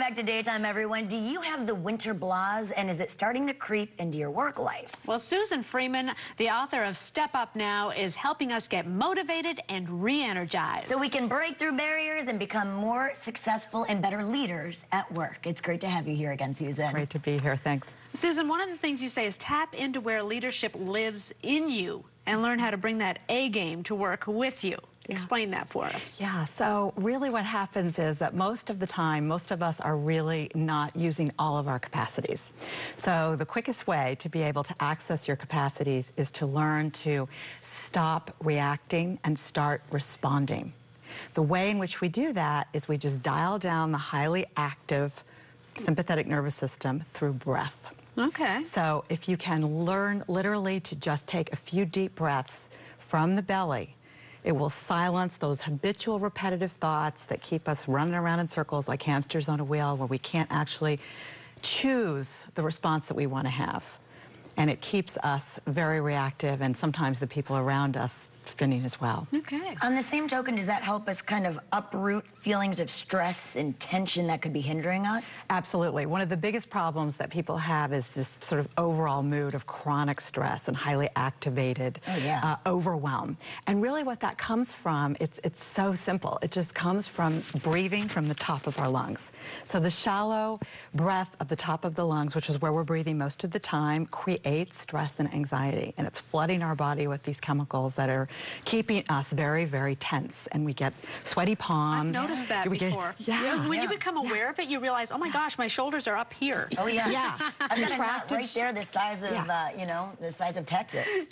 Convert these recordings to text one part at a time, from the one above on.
back to Daytime, everyone. Do you have the winter blahs, and is it starting to creep into your work life? Well, Susan Freeman, the author of Step Up Now, is helping us get motivated and re-energized. So we can break through barriers and become more successful and better leaders at work. It's great to have you here again, Susan. Great to be here. Thanks. Susan, one of the things you say is tap into where leadership lives in you and learn how to bring that A game to work with you. Explain that for us. Yeah, so really what happens is that most of the time, most of us are really not using all of our capacities. So the quickest way to be able to access your capacities is to learn to stop reacting and start responding. The way in which we do that is we just dial down the highly active sympathetic nervous system through breath. Okay. So if you can learn literally to just take a few deep breaths from the belly, it will silence those habitual repetitive thoughts that keep us running around in circles like hamsters on a wheel, where we can't actually choose the response that we want to have. And it keeps us very reactive, and sometimes the people around us spinning as well. Okay. On the same token, does that help us kind of uproot feelings of stress and tension that could be hindering us? Absolutely. One of the biggest problems that people have is this sort of overall mood of chronic stress and highly activated overwhelm. And really what that comes from, it's so simple. It just comes from breathing from the top of our lungs. So the shallow breath of the top of the lungs, which is where we're breathing most of the time, creates stress and anxiety. And it's flooding our body with these chemicals that are keeping us very, very tense, and we get sweaty palms. I've noticed that before. When you become aware of it, you realize, oh my gosh, my shoulders are up here. Oh yeah. Yeah. I've got a knot right there, the size of, you know, the size of Texas.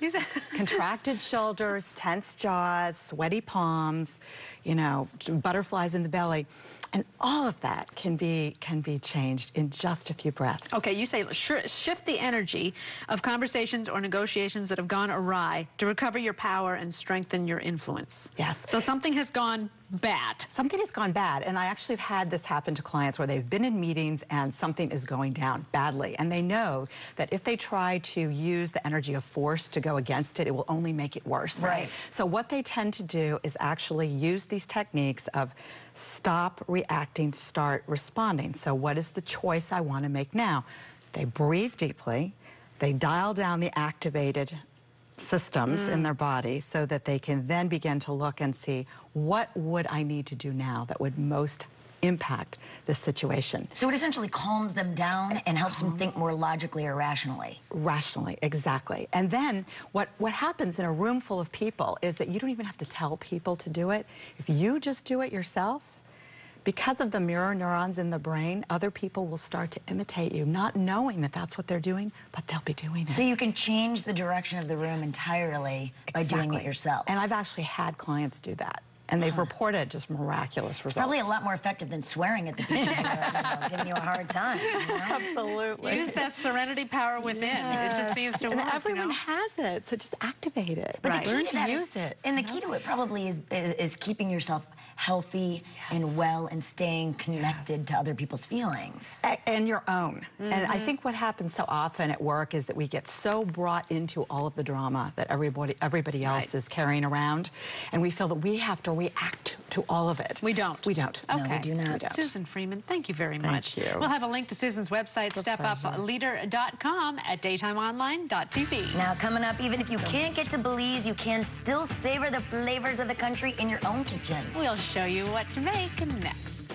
Contracted shoulders, tense jaws, sweaty palms, you know, butterflies in the belly. And all of that can be changed in just a few breaths. Okay, you say shift the energy of conversations or negotiations that have gone awry to recover your power and strengthen your influence. Yes. So something has gone bad. Something has gone bad, and I actually have had this happen to clients where they've been in meetings and something is going down badly, and they know that if they try to use the energy of force to go against it, it will only make it worse. Right. So what they tend to do is actually use these techniques of stop reacting, start responding. So what is the choice I want to make now? They breathe deeply, they dial down the activated systems in their body so that they can then begin to look and see, what would I need to do now that would most impact this situation? So it essentially calms them down and helps them think more logically or rationally. Rationally, exactly. And then what happens in a room full of people is that you don't even have to tell people to do it. If you just do it yourself, because of the mirror neurons in the brain, other people will start to imitate you, not knowing that that's what they're doing, but they'll be doing it. So you can change the direction of the room entirely by doing it yourself. And I've actually had clients do that, and they've reported just miraculous results. Probably a lot more effective than swearing at the people who are giving you a hard time. You know? Absolutely. Use that serenity power within. It just seems to work. And everyone you know? has it, so just activate it. But the key Learn to to that use it. And the key to it probably is keeping yourself healthy and well and staying connected to other people's feelings. And your own. And I think what happens so often at work is that we get so brought into all of the drama that everybody else is carrying around, and we feel that we have to react to all of it. We don't. We don't. Okay. No, we do not. We don't. Susan Freeman, thank you very much. Thank you. We'll have a link to Susan's website, stepupleader.com, at daytimeonline.tv. Now, coming up, even if you can't get to Belize, you can still savor the flavors of the country in your own kitchen. We'll show you what to make next.